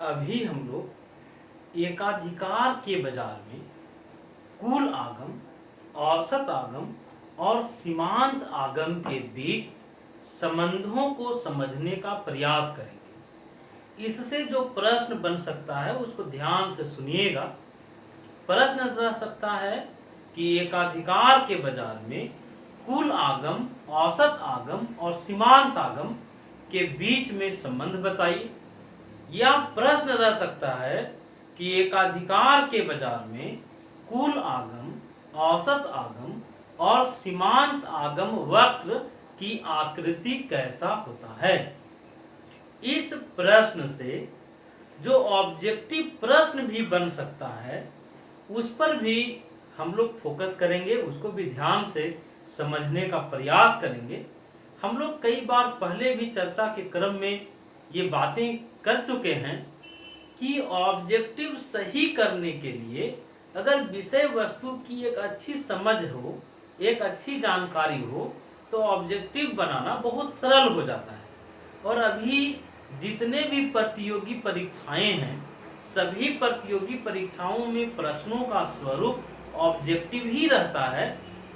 अभी हम लोग एकाधिकार के बाजार में कुल आगम, औसत आगम और सीमांत आगम के बीच संबंधों को समझने का प्रयास करेंगे। इससे जो प्रश्न बन सकता है उसको ध्यान से सुनिएगा। प्रश्न रह सकता है कि एकाधिकार के बाजार में कुल आगम, औसत आगम और सीमांत आगम के बीच में संबंध बताइए। या प्रश्न रह सकता है कि एकाधिकार के बाजार में कुल आगम, औसत आगम और सीमांत आगम वक्र की आकृति कैसा होता है। इस प्रश्न से जो ऑब्जेक्टिव प्रश्न भी बन सकता है उस पर भी हम लोग फोकस करेंगे, उसको भी ध्यान से समझने का प्रयास करेंगे। हम लोग कई बार पहले भी चर्चा के क्रम में ये बातें कर चुके हैं कि ऑब्जेक्टिव सही करने के लिए अगर विषय वस्तु की एक अच्छी समझ हो, एक अच्छी जानकारी हो, तो ऑब्जेक्टिव बनाना बहुत सरल हो जाता है। और अभी जितने भी प्रतियोगी परीक्षाएं हैं, सभी प्रतियोगी परीक्षाओं में प्रश्नों का स्वरूप ऑब्जेक्टिव ही रहता है।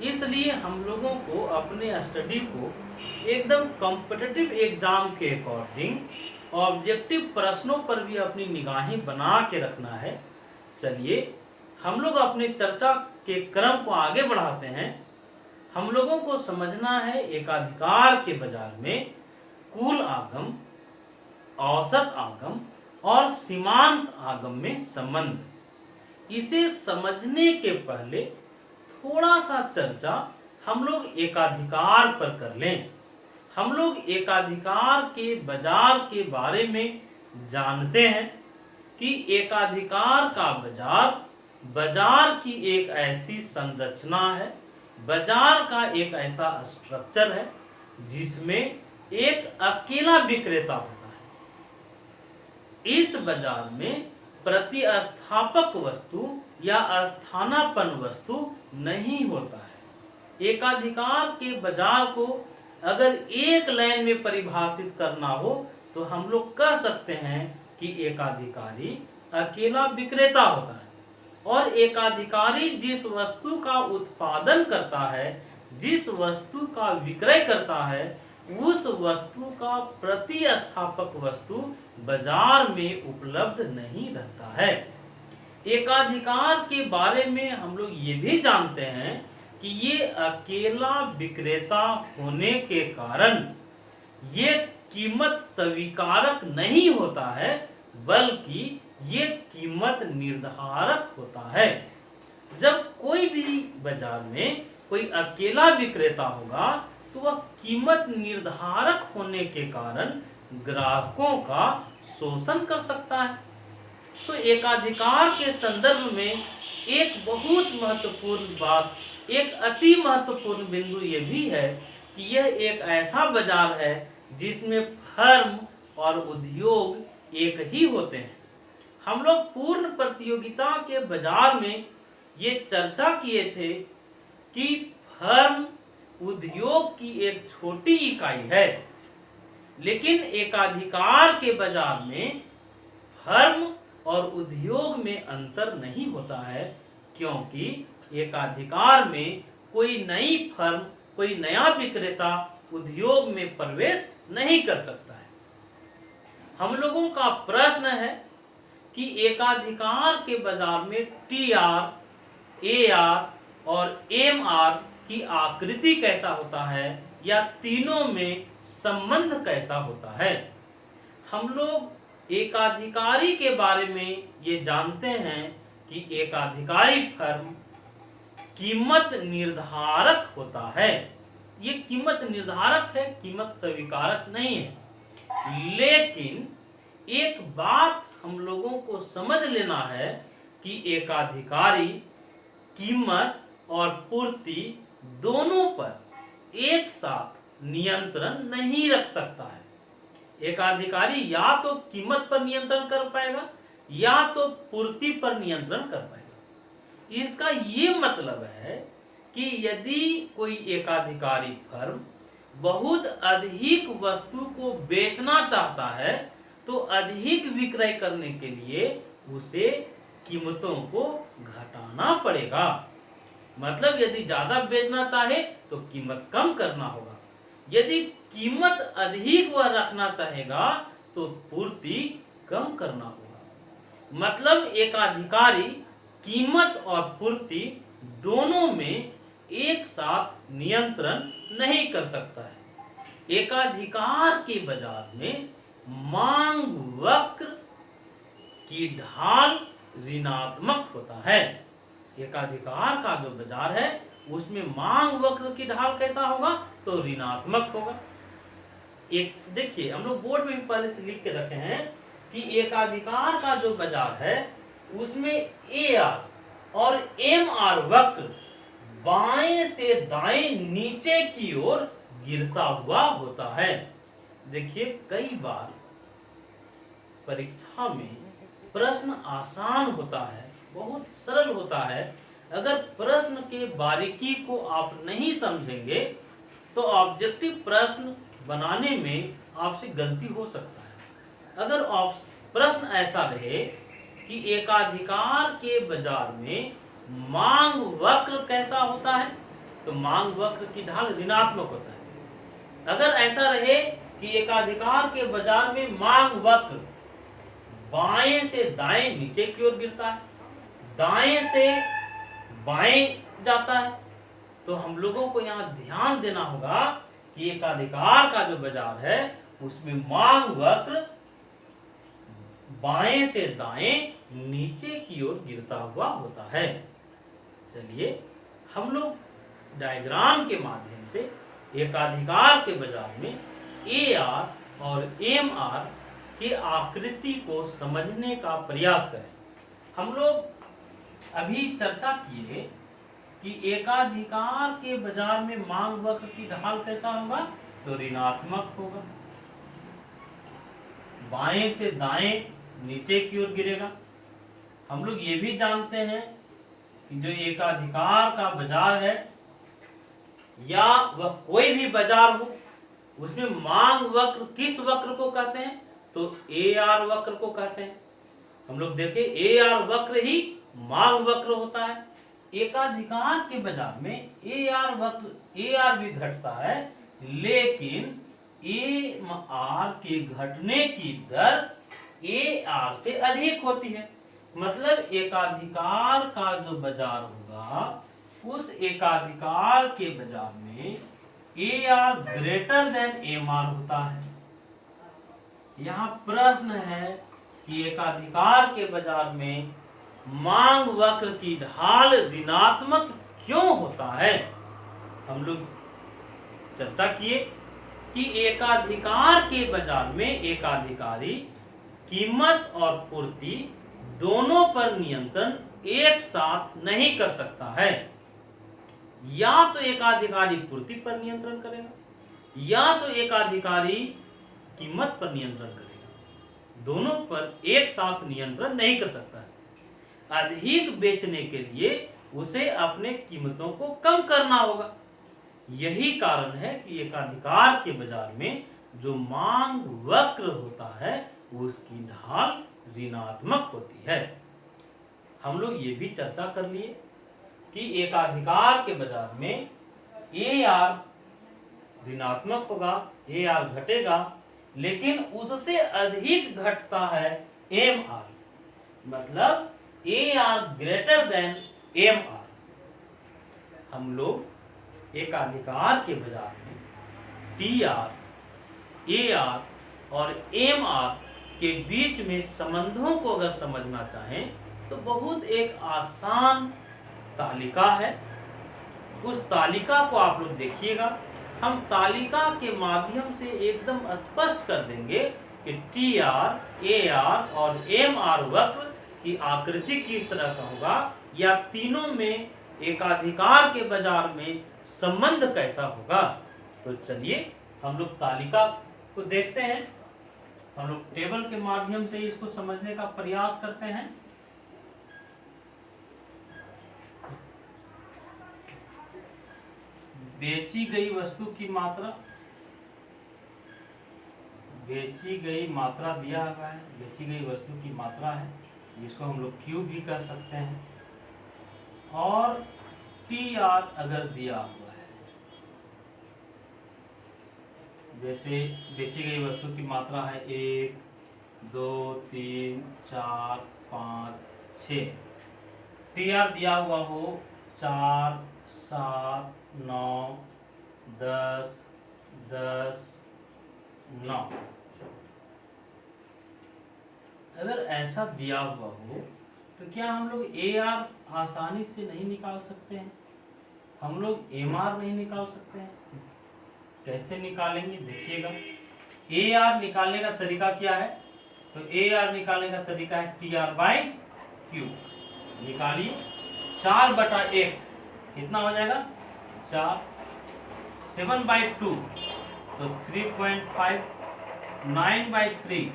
इसलिए हम लोगों को अपने स्टडी को एकदम कॉम्पिटिटिव एग्जाम के अकॉर्डिंग ऑब्जेक्टिव प्रश्नों पर भी अपनी निगाहें बना के रखना है। चलिए हम लोग अपने चर्चा के क्रम को आगे बढ़ाते हैं। हम लोगों को समझना है एकाधिकार के बाजार में कुल आगम, औसत आगम और सीमांत आगम में संबंध। इसे समझने के पहले थोड़ा सा चर्चा हम लोग एकाधिकार पर कर लें। हम लोग एकाधिकार के बाजार के बारे में जानते हैं कि एकाधिकार का बाजार की एक ऐसी संरचना है, बाजार का एक ऐसा स्ट्रक्चर है जिसमें एक अकेला विक्रेता होता है। इस बाजार में प्रतिस्थापक वस्तु या स्थानापन्न वस्तु नहीं होता है। एकाधिकार के बाजार को अगर एक लाइन में परिभाषित करना हो तो हम लोग कह सकते हैं कि एकाधिकारी अकेला विक्रेता होता है। और एकाधिकारी जिस वस्तु का उत्पादन करता है, जिस वस्तु का विक्रय करता है, उस वस्तु का प्रतिस्थापक वस्तु बाजार में उपलब्ध नहीं रहता है। एकाधिकार के बारे में हम लोग ये भी जानते हैं कि ये अकेला विक्रेता होने के कारण ये कीमत स्वीकारक नहीं होता है, बल्कि ये कीमत निर्धारक होता है। जब कोई भी बाजार में कोई अकेला विक्रेता होगा तो वह कीमत निर्धारक होने के कारण ग्राहकों का शोषण कर सकता है। तो एकाधिकार के संदर्भ में एक बहुत महत्वपूर्ण बात, एक अति महत्वपूर्ण बिंदु ये भी है कि यह एक ऐसा बाजार है जिसमें फर्म और उद्योग एक ही होते हैं। हम लोग पूर्ण प्रतियोगिता के बाजार में ये चर्चा किए थे कि फर्म उद्योग की एक छोटी इकाई है, लेकिन एकाधिकार के बाजार में फर्म और उद्योग में अंतर नहीं होता है, क्योंकि एकाधिकार में कोई नई फर्म, कोई नया विक्रेता उद्योग में प्रवेश नहीं कर सकता है। हम लोगों का प्रश्न है कि एकाधिकार के बाजार में TR, AR और MR की आकृति कैसा होता है या तीनों में संबंध कैसा होता है। हम लोग एकाधिकारी के बारे में ये जानते हैं कि एकाधिकारी फर्म कीमत निर्धारक होता है। ये कीमत निर्धारक है, कीमत स्वीकारक नहीं है। लेकिन एक बात हम लोगों को समझ लेना है कि एकाधिकारी कीमत और पूर्ति दोनों पर एक साथ नियंत्रण नहीं रख सकता है। एकाधिकारी या तो कीमत पर नियंत्रण कर पाएगा या तो पूर्ति पर नियंत्रण कर पाएगा। इसका ये मतलब है कि यदि कोई एकाधिकारी फर्म बहुत अधिक वस्तु को बेचना चाहता है तो अधिक विक्रय करने के लिए उसे कीमतों को घटाना पड़ेगा। मतलब यदि ज्यादा बेचना चाहे तो कीमत कम करना होगा। यदि कीमत अधिक वह रखना चाहेगा तो पूर्ति कम करना होगा। मतलब एकाधिकारी कीमत और पूर्ति दोनों में एक साथ नियंत्रण नहीं कर सकता है। एकाधिकार के बाजार में मांग वक्र की ढाल ऋणात्मक होता है। एकाधिकार का जो बाजार है उसमें मांग वक्र की ढाल कैसा होगा? तो ऋणात्मक होगा। एक देखिए, हम लोग बोर्ड में भी पहले से लिख के रखे हैं कि एकाधिकार का जो बाजार है उसमें AR और MR वक्र बाएं से दाएं नीचे की ओर गिरता हुआ होता है। देखिए, कई बार परीक्षा में प्रश्न आसान होता है, बहुत सरल होता है। अगर प्रश्न के बारीकी को आप नहीं समझेंगे तो ऑब्जेक्टिव प्रश्न बनाने में आपसे गलती हो सकता है। अगर प्रश्न ऐसा रहे कि एकाधिकार के बाजार में मांग वक्र कैसा होता है, तो मांग वक्र की ढाल ऋणात्मक होता है। अगर ऐसा रहे कि एकाधिकार के बाजार में मांग वक्र बाएं से दाएं नीचे की ओर गिरता है, दाएं से बाएं जाता है, तो हम लोगों को यहाँ ध्यान देना होगा कि एकाधिकार का जो बाजार है उसमें मांग वक्र बाएं से दाएं नीचे की ओर गिरता हुआ होता है। चलिए, हम लोग डायग्राम के माध्यम से एकाधिकार के बाजार में AR और MR की आकृति को समझने का प्रयास करें। हम लोग अभी चर्चा किए कि एकाधिकार के बाजार में मांग वक्र की ढाल कैसा होगा? तो ऋणात्मक होगा, बाएं से दाएं नीचे की ओर गिरेगा। हम लोग ये भी जानते हैं कि जो एकाधिकार का बाजार है या वह कोई भी बाजार हो उसमें मांग वक्र किस वक्र को कहते हैं? तो AR वक्र को कहते हैं। हम लोग देखें, AR वक्र ही मांग वक्र होता है। एकाधिकार के बाजार में AR वक्र AR भी घटता है, लेकिन MR के घटने की दर AR से अधिक होती है। मतलब एकाधिकार का जो बाजार होगा उस एकाधिकार के बाजार में AR ग्रेटर देन MR होता है। यहाँ प्रश्न है कि एकाधिकार के बाजार में मांग वक्र की ढाल ऋणात्मक क्यों होता है? हम लोग चर्चा किए कि एकाधिकार के बाजार में एकाधिकारी कीमत और पूर्ति दोनों पर नियंत्रण एक साथ नहीं कर सकता है। या तो एकाधिकारी पूर्ति पर नियंत्रण करेगा या तो एकाधिकारी कीमत पर नियंत्रण करेगा। दोनों पर एक साथ नियंत्रण नहीं कर सकता है। अधिक बेचने के लिए उसे अपने कीमतों को कम करना होगा। यही कारण है कि एकाधिकार के बाजार में जो मांग वक्र होता है उसकी ढाल ऋणात्मक होती है। हम लोग ये भी चर्चा कर लिए कि एकाधिकार के बाजार में AR ऋणात्मक होगा, AR घटेगा, लेकिन उससे अधिक घटता है MR। मतलब AR ग्रेटर देन MR। हम लोग एकाधिकार के बाजार में TR, AR और MR के बीच में संबंधों को अगर समझना चाहें तो बहुत एक आसान तालिका है। उस तालिका को आप लोग देखिएगा। हम तालिका के माध्यम से एकदम स्पष्ट कर देंगे कि TR, AR और MR वक्र की आकृति किस तरह का होगा या तीनों में एकाधिकार के बाजार में संबंध कैसा होगा। तो चलिए हम लोग तालिका को देखते हैं। हम लोग टेबल के माध्यम से इसको समझने का प्रयास करते हैं। बेची गई वस्तु की मात्रा, बेची गई मात्रा दिया हुआ है, बेची गई वस्तु की मात्रा है, जिसको हम लोग क्यू भी कह सकते हैं। और टी आर अगर दिया हुआ है, जैसे बेची गई वस्तु की मात्रा है 1 2 3 4 5 6, टी आर दिया हुआ हो 4 7 9 10 10 9, अगर ऐसा दिया हुआ हो तो क्या हम लोग ए आर आसानी से नहीं निकाल सकते हैं? हम लोग एम आर नहीं निकाल सकते हैं? कैसे निकालेंगे देखिएगा। ए आर निकालने का तरीका क्या है? तो ए आर निकालने का तरीका है टी आर बाई क्यू। निकालिए 4/1 कितना हो जाएगा? 4। 7/2 तो 3.5। 9/3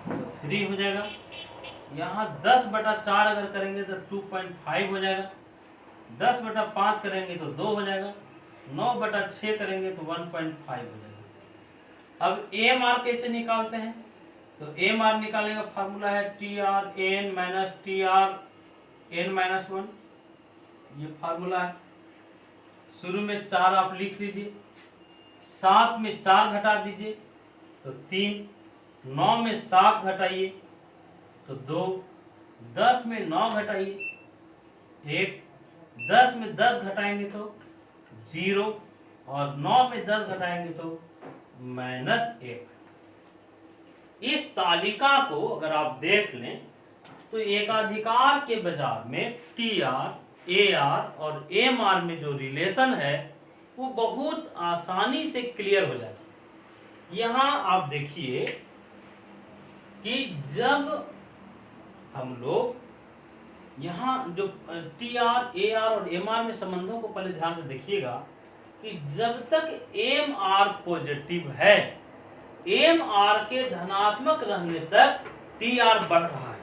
तो 3 हो जाएगा। यहाँ 10/4 अगर करेंगे तो 2.5 हो जाएगा। 10/5 करेंगे तो 2 हो जाएगा। 9/6 करेंगे तो 1.5 हो जाएगा। अब एम आर कैसे निकालते हैं? तो एम आर निकालने का फार्मूला है T R N minus T R N minus 1, ये फार्मूला है। शुरू में 4 आप लिख लीजिए, 7 में 4 घटा दीजिए तो 3, 9 में 7 घटाइए तो 2, 10 में 9 घटाइए 1, 10 में 10 घटाएंगे तो 0 और 9 में 10 घटाएंगे तो -1। इस तालिका को अगर आप देख लें तो एकाधिकार के बाजार में टी आर, ए आर और एम आर में जो रिलेशन है वो बहुत आसानी से क्लियर हो जाएगा। यहाँ आप देखिए कि जब हम लोग यहाँ जो टी आर, ए आर और एम आर में संबंधों को पहले ध्यान से देखिएगा कि जब तक एम आर पॉजिटिव है, एम आर के धनात्मक रहने तक टी आर बढ़ रहा है।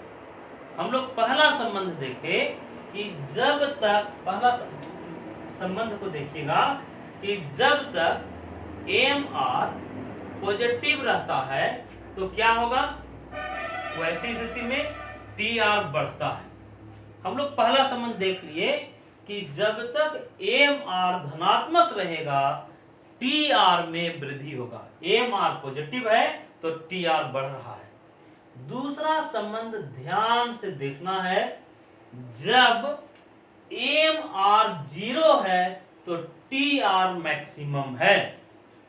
हम लोग पहला संबंध देखे कि जब तक, पहला संबंध को देखिएगा कि जब तक एम आर पॉजिटिव रहता है तो क्या होगा? वैसी स्थिति में टी आर बढ़ता है। हम लोग पहला संबंध देख लिए कि जब तक एम आर धनात्मक रहेगा टी आर में वृद्धि होगा। एम आर पॉजिटिव है तो टी आर बढ़ रहा है। दूसरा संबंध ध्यान से देखना है, जब एम आर 0 है तो टी आर मैक्सिमम है।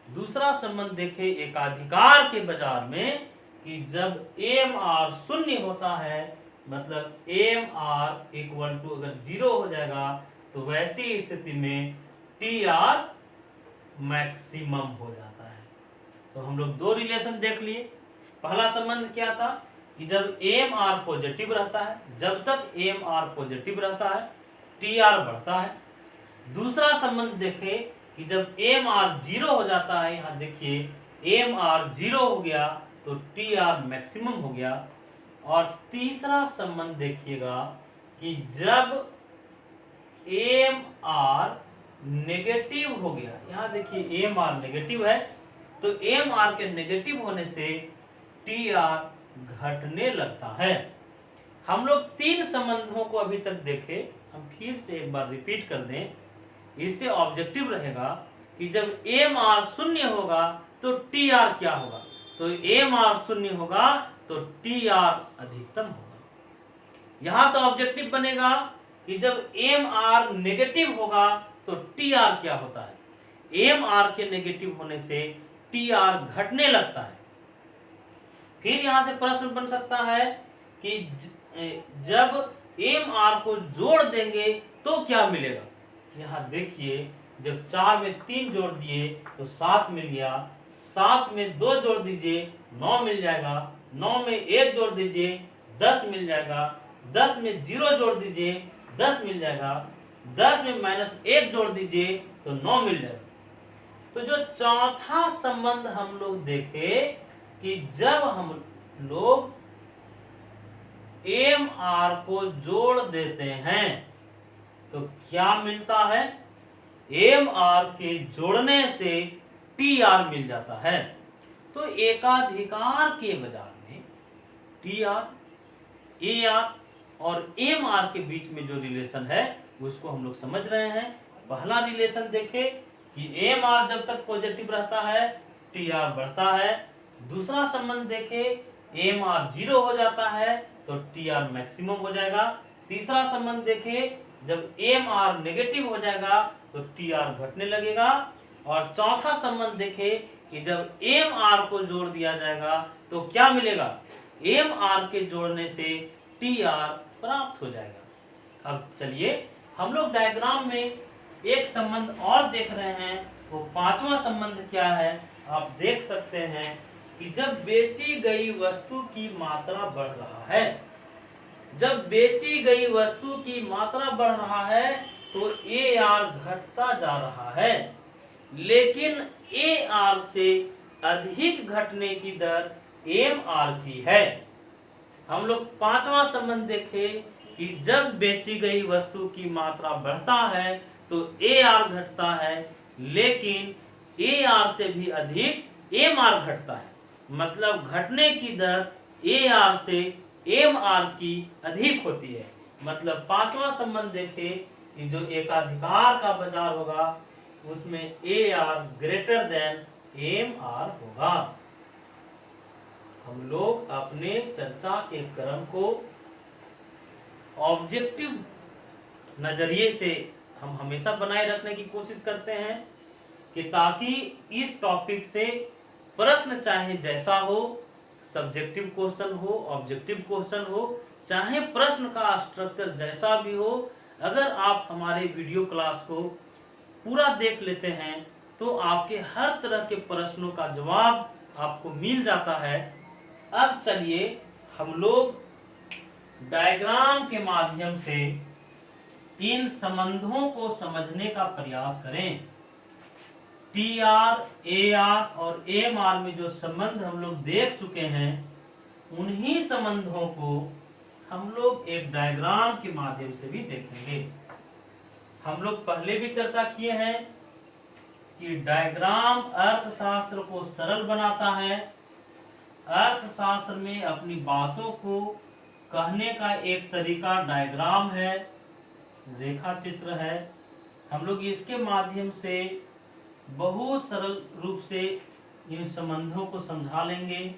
दूसरा संबंध देखे एकाधिकार के बाजार में कि जब एम आर 0 होता है, मतलब एम आर इक्वल टू अगर 0 हो जाएगा तो वैसी स्थिति में टी आर मैक्सिमम हो जाता है। तो हम लोग दो रिलेशन देख लिए। पहला संबंध क्या था कि जब एम आर पॉजिटिव रहता है, जब तक एम आर पॉजिटिव रहता है टी आर बढ़ता है। दूसरा संबंध देखे कि जब एम आर 0 हो जाता है, यहाँ देखिए एम आर 0 हो गया तो टी आर मैक्सिमम हो गया। और तीसरा संबंध देखिएगा कि जब एम आर नेगेटिव हो गया, यहाँ देखिए एम आर नेगेटिव है तो एम आर के नेगेटिव होने से टी आर घटने लगता है। हम लोग 3 संबंधों को अभी तक देखे, हम फिर से एक बार रिपीट कर दें, इससे ऑब्जेक्टिव रहेगा कि जब एम आर 0 होगा तो टी आर क्या होगा? तो एम आर 0 होगा तो टी आर अधिकतम होगा। यहां से ऑब्जेक्टिव बनेगा कि जब एम आर नेगेटिव होगा तो टी आर क्या होता है? एम आर के नेगेटिव होने से टी आर घटने लगता है। फिर यहां से प्रश्न बन सकता है कि जब एम आर को जोड़ देंगे तो क्या मिलेगा? यहाँ देखिए जब 4 में 3 जोड़ दिए तो 7 मिल गया, 7 में 2 जोड़ दीजिए 9 मिल जाएगा, 9 में 1 जोड़ दीजिए 10 मिल जाएगा, 10 में 0 जोड़ दीजिए 10 मिल जाएगा, 10 में -1 जोड़ दीजिए तो 9 मिल जाएगा। तो जो चौथा संबंध हम लोग देखे कि जब हम लोग एम आर को जोड़ देते हैं तो क्या मिलता है? एम आर के जोड़ने से टी आर मिल जाता है। तो एकाधिकार के बाजार में टी आर, ए आर और एम आर के बीच में जो रिलेशन है उसको हम लोग समझ रहे हैं। पहला रिलेशन देखें कि एम आर जब तक पॉजिटिव रहता है टी आर बढ़ता है। दूसरा संबंध देखें एम आर 0 हो जाता है तो टी आर मैक्सिमम हो जाएगा। तीसरा संबंध देखें जब एम आर नेगेटिव हो जाएगा तो टी आर घटने लगेगा। और चौथा संबंध देखें कि जब एम आर को जोड़ दिया जाएगा तो क्या मिलेगा, एम आर के जोड़ने से टी आर प्राप्त हो जाएगा। अब चलिए हम लोग डायग्राम में एक संबंध और देख रहे हैं, वो पांचवा संबंध क्या है आप देख सकते हैं कि जब बेची गई वस्तु की मात्रा बढ़ रहा है, जब बेची गई वस्तु की मात्रा बढ़ रहा है तो ए आर घटता जा रहा है, लेकिन ए आर से अधिक घटने की दर एम आर की है। हम लोग पांचवा संबंध देखें कि जब बेची गई वस्तु की मात्रा बढ़ता है तो ए आर घटता है, लेकिन ए आर से भी अधिक एम आर घटता है। मतलब घटने की दर ए आर से एम आर की अधिक होती है। मतलब पांचवा संबंध देखें कि जो एकाधिकार का बाजार होगा उसमें A R greater than M R होगा। हम लोग अपने चर्चा के क्रम को ऑब्जेक्टिव नजरिए से हम हमेशा बनाए रखने की कोशिश करते हैं कि ताकि इस टॉपिक से प्रश्न चाहे जैसा हो, सब्जेक्टिव क्वेश्चन हो, ऑब्जेक्टिव क्वेश्चन हो, चाहे प्रश्न का स्ट्रक्चर जैसा भी हो, अगर आप हमारे वीडियो क्लास को पूरा देख लेते हैं तो आपके हर तरह के प्रश्नों का जवाब आपको मिल जाता है। अब चलिए हम लोग डायग्राम के माध्यम से इन संबंधों को समझने का प्रयास करें। टी आर, ए आर और एम आर में जो संबंध हम लोग देख चुके हैं उन्हीं संबंधों को हम लोग एक डायग्राम के माध्यम से भी देखेंगे। हम लोग पहले भी चर्चा किए हैं कि डायग्राम अर्थशास्त्र को सरल बनाता है। अर्थशास्त्र में अपनी बातों को कहने का एक तरीका डायग्राम है, रेखा चित्र है। हम लोग इसके माध्यम से बहुत सरल रूप से इन संबंधों को समझा लेंगे।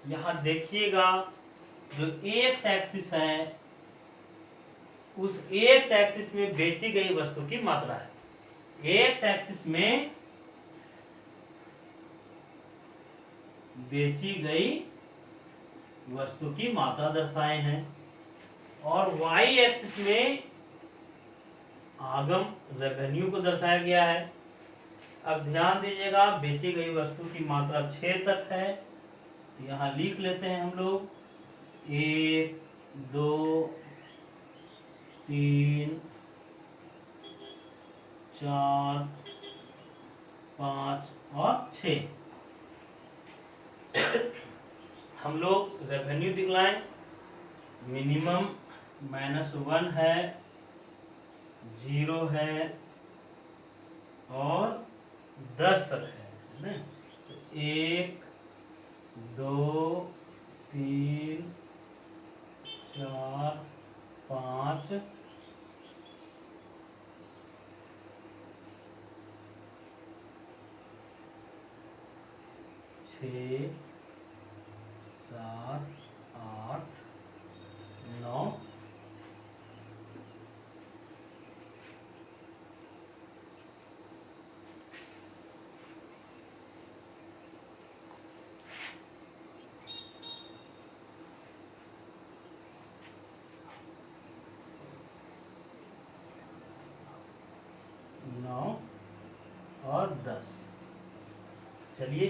यहाँ देखिएगा जो एक्स एक्सिस है उस एक्स एक्सिस में बेची गई वस्तु की मात्रा है। एक्स एक्सिस में बेची गई वस्तु की मात्रा दर्शाए हैं और वाई एक्सिस में आगम रेवेन्यू को दर्शाया गया है। अब ध्यान दीजिएगा बेची गई वस्तु की मात्रा 6 तक है, यहाँ लिख लेते हैं हम लोग 1, 2, 3, 4, 5 और 6। हम लोग रेवेन्यू दिखलाएं, मिनिमम -1 है, 0 है और 10 तक है। 1, 2, 3, 4, 5, 6, 7, 8, 9, 9 और 10। चलिए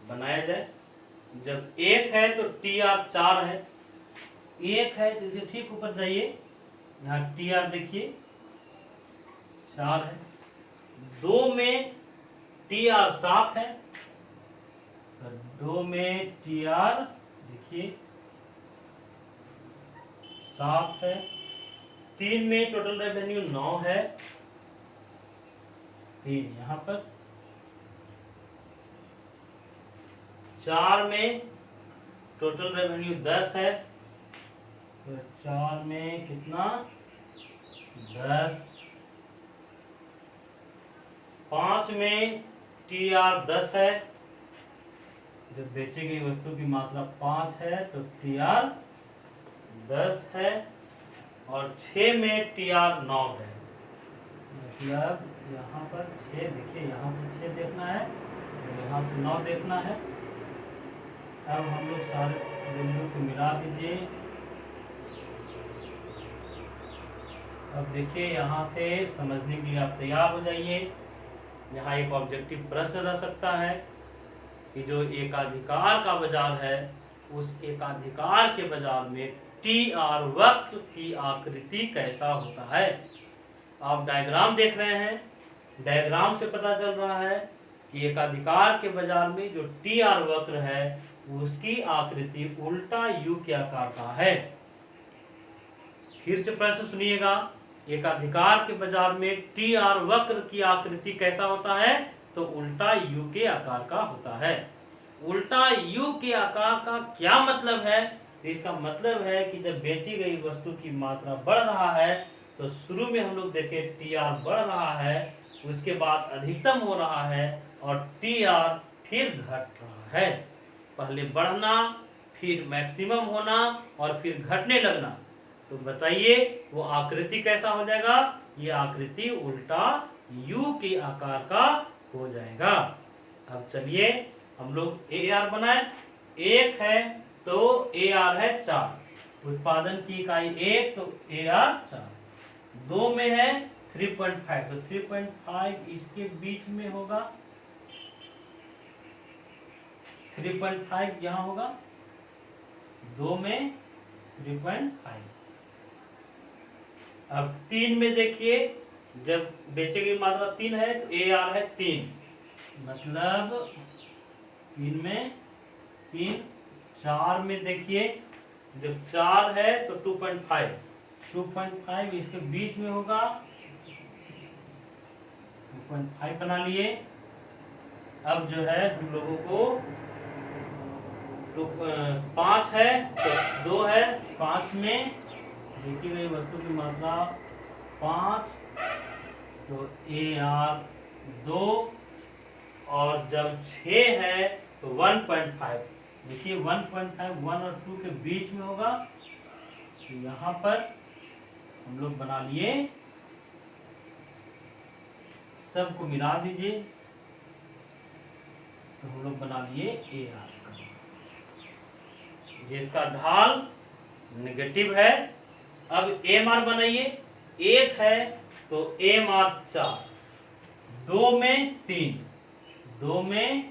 बनाया जाए। जब 1 है तो टी आर 4 है, 1 है तो इसे ठीक ऊपर जाइए, यहाँ टी आर देखिए 4 है। 2 में टी आर 7 है, 2 में टी आर देखिए 7 है। 3 में टोटल रेवेन्यू 9 है, 3 यहाँ पर। 4 में टोटल रेवेन्यू 10 है, तो 4 में कितना 10। 5 में TR 10 है, जब बेची गई वस्तु की मात्रा 5 है तो TR 10 है। और 6 में TR 9 है, मतलब यहाँ पर 6 देखिए, यहाँ से 6 देखना है और यहाँ से 9 देखना है। अब हम लोग सारे वैल्यू को मिला दीजिए। अब देखिए यहाँ से समझने के लिए आप तैयार हो जाइए। यहाँ एक ऑब्जेक्टिव प्रश्न रह सकता है कि जो एकाधिकार का बाजार है, उस एकाधिकार के बाजार में TR वक्र की आकृति कैसा होता है। आप डायग्राम देख रहे हैं, डायग्राम से पता चल रहा है कि एकाधिकार के बाजार में जो TR वक्र है उसकी आकृति उल्टा U के आकार का है। फिर से प्रश्न सुनिएगा, एकाधिकार के बाजार में TR वक्र की आकृति कैसा होता है, तो उल्टा U के आकार का होता है। उल्टा U के आकार का क्या मतलब है, तो इसका मतलब है कि जब बेची गई वस्तु की मात्रा बढ़ रहा है तो शुरू में हम लोग देखें TR बढ़ रहा है, उसके बाद अधिकतम हो रहा है और TR फिर घट रहा है। पहले बढ़ना, फिर मैक्सिमम होना और फिर घटने लगना। तो बताइए वो आकृति कैसा हो जाएगा, ये आकृति उल्टा U के आकार का हो जाएगा। अब चलिए हम लोग AR बनाए। 1 है तो AR है 4, उत्पादन की इकाई 1 तो AR 4। 2 में है 3.5, तो 3.5 इसके बीच में होगा, 3.5 यहाँ होगा, 2 में 3.5। अब 3 में देखिए, जब बेचे गई मात्रा 3 है तो AR है 3, मतलब 3 में 3। 4 में देखिए, जब 4 है तो 2.5 इसके बीच में होगा, 2.5 बना लिए। अब जो है हम लोगों को तो 5 है तो 2 है, 5 में देखी गई वस्तु की मात्रा 5 तो AR 2, और जब 6 है तो 1.5, देखिए 1.5 1 और 2 के बीच में होगा, तो यहाँ पर हम लोग बना लिए, सबको मिला दीजिए तो हम लोग बना लिए AR, जिसका ढाल नेगेटिव है। अब MR बनाइए। 1 है तो MR 4, 2 में 3, 2 में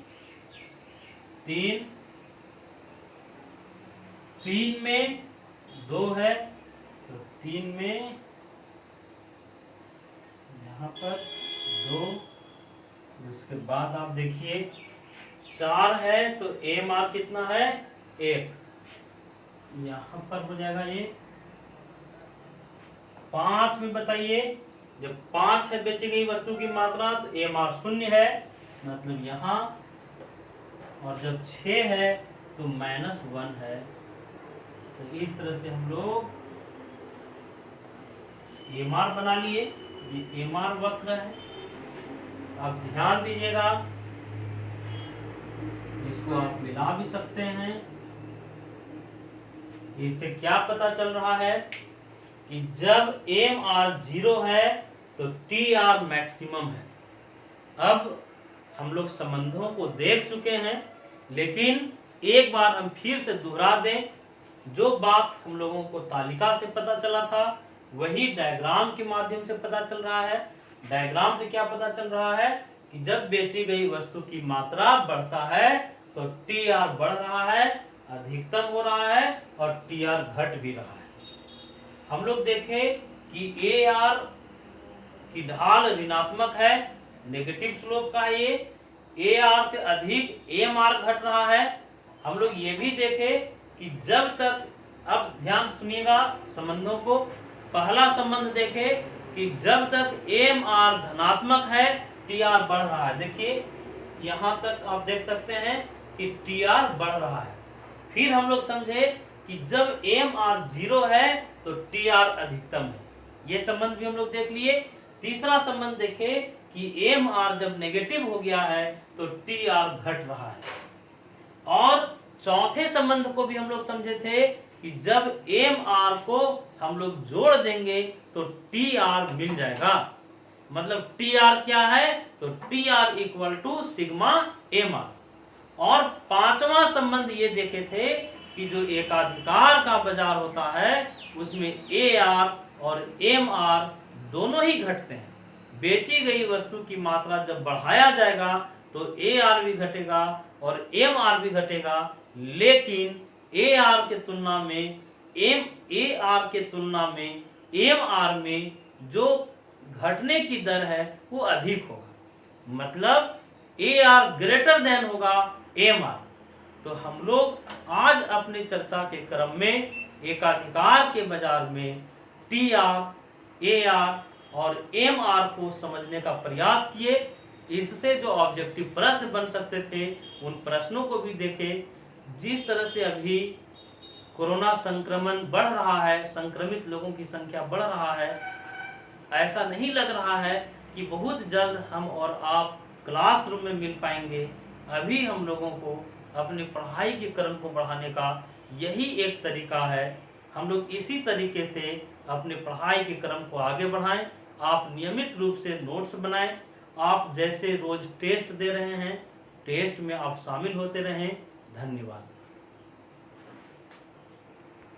3, 3 में 2 है तो 3 में यहाँ पर 2, उसके बाद आप देखिए 4 है तो MR कितना है 1, यहाँ पर हो जाएगा ये। 5 में बताइए, जब 5 है बेची गई वस्तु की मात्रा तो MR 0 है, मतलब यहाँ, और जब 6 है तो -1 है। तो इस तरह से हम लोग MR बना लिए, ये MR वक्र है। आप ध्यान दीजिएगा, इसको आप मिला भी सकते हैं। इससे क्या पता चल रहा है कि जब MR 0 है तो TR मैक्सिमम है। अब हम लोग संबंधों को देख चुके हैं, लेकिन एक बार हम फिर से दोहरा दें। जो बात हम लोगों को तालिका से पता चला था वही डायग्राम के माध्यम से पता चल रहा है। डायग्राम से क्या पता चल रहा है कि जब बेची गई वस्तु की मात्रा बढ़ता है तो TR बढ़ रहा है, अधिकतम हो रहा है और TR घट भी रहा है। हम लोग देखें कि AR की ढाल ऋणात्मक है, नेगेटिव स्लोप का है ये। AR से अधिक MR घट रहा है। हम लोग ये भी देखें कि जब तक, अब ध्यान सुनिएगा संबंधों को। पहला संबंध देखें कि जब तक MR धनात्मक है TR बढ़ रहा है। देखिए यहाँ तक आप देख सकते हैं कि टी आर बढ़ रहा है। फिर हम लोग समझे कि जब एम आर 0 है तो टी आर अधिकतम है। ये संबंध भी हम लोग देख लिए। तीसरा संबंध देखे कि एम आर जब नेगेटिव हो गया है तो टी आर घट रहा है। और चौथे संबंध को भी हम लोग समझे थे कि जब एम आर को हम लोग जोड़ देंगे तो टी आर मिल जाएगा। मतलब टी आर क्या है, तो T R equal to sigma M R. और पांचवा संबंध ये देखे थे कि जो एकाधिकार का बाजार होता है उसमें ए आर और एम आर दोनों ही घटते हैं। बेची गई वस्तु की मात्रा जब बढ़ाया जाएगा तो ए आर भी घटेगा और एम आर भी घटेगा, लेकिन ए आर के तुलना में एम आर में जो घटने की दर है वो अधिक होगा। मतलब ए आर ग्रेटर देन होगा एम आर। तो हम लोग आज अपनी चर्चा के क्रम में एकाधिकार के बाजार में टी आर, ए आर और एम आर को समझने का प्रयास किए। इससे जो ऑब्जेक्टिव प्रश्न बन सकते थे उन प्रश्नों को भी देखे। जिस तरह से अभी कोरोना संक्रमण बढ़ रहा है, संक्रमित लोगों की संख्या बढ़ रहा है, ऐसा नहीं लग रहा है कि बहुत जल्द हम और आप क्लासरूम में मिल पाएंगे। अभी हम लोगों को अपनी पढ़ाई के क्रम को बढ़ाने का यही एक तरीका है। हम लोग इसी तरीके से अपने पढ़ाई के क्रम को आगे बढ़ाएं। आप नियमित रूप से नोट्स बनाएं। आप जैसे रोज टेस्ट दे रहे हैं, टेस्ट में आप शामिल होते रहें। धन्यवाद।